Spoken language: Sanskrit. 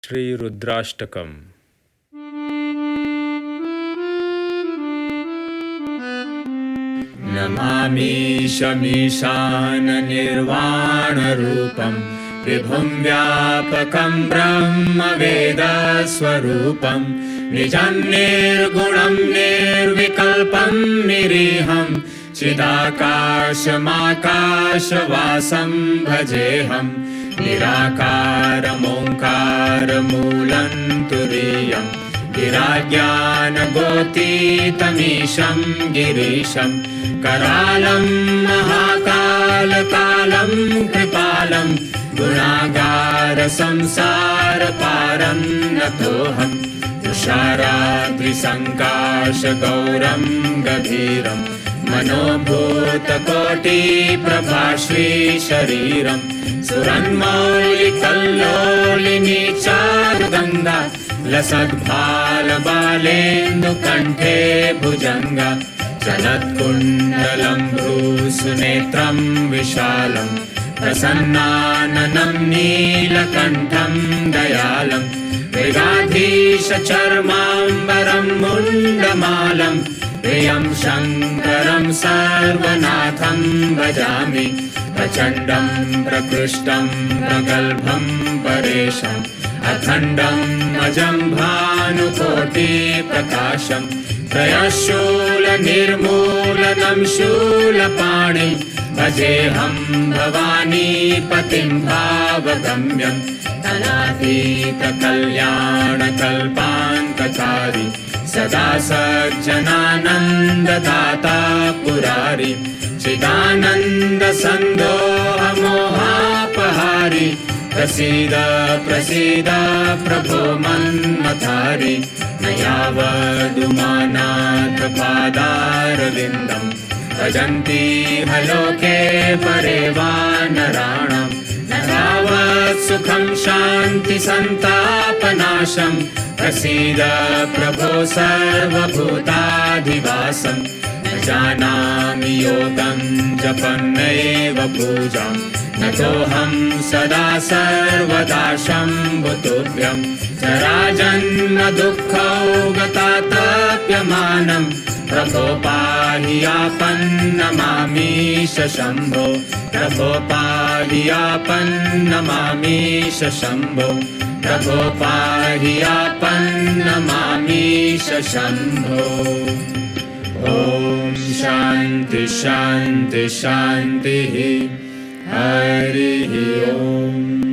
श्रीरुद्राष्टकम्। नमामीशमीशाननिर्वाणरूपं विभुं व्यापकं ब्रह्मवेदस्वरूपं निजं निर्गुणं निर्विकल्पं निरीहं चिदाकाशमाकाशवासं भजेऽहं निराकारमोङ्कारमूलं तुरीयं गिराज्ञानगोतीतमीशं गिरीशं करालं महाकालकालं कृपालं गुणागारसंसारपारं नतोऽहं तुषाराद्रिसङ्काशगौरं गभीरं मनोभूतकोटिप्रभाश्रीशरीरं सुरन्मौलिकल्लोलिनी चारुगङ्गा लसद्भालबालेन्दुकण्ठे भुजङ्गा चलत्कुण्डलं भ्रूसुनेत्रं विशालं प्रसन्नाननं नीलकण्ठं दयालं मृगाधीशचर्माम्बरं मुण्डमालं प्रियं शङ्करं सर्वनाथं भजामि प्रचण्डं प्रकृष्टं प्रगल्भं परेशम् अखण्डं अजं भानुकोटिप्रकाशं त्रयशूलनिर्मूलनं शूलपाणिं भजेऽहं भवानीपतिं भावगम्यं तनातीतकल्याणकल्पान्तकारी सदा सज्जनानन्ददाता पुरारि चिदानन्दसन्दोहमोहापहारि प्रसीद प्रसीद प्रभो मन्मथारि न यावदुमानाथपादारविन्दं भजन्ति हलोके परे वा नराणां न तावत् सुखं शान्तिसन्तापनाशं प्रसीद प्रभो सर्वभूताधिवासं न जानामि योगं जपन्नैव पूजां नतोऽहं सदा सर्वदा शम्भुतुभ्यं जराजन्मदुःखौगतातप्यमानं प्रभो पाहि आपन्नमामीश शम्भो प्रभो पाहि आपन्नमामीश शम्भो प्रभो पाहि आपन्नमामीश शम्भो। ॐ शान्ति शान्ति शान्तिः। हरिः ओम्।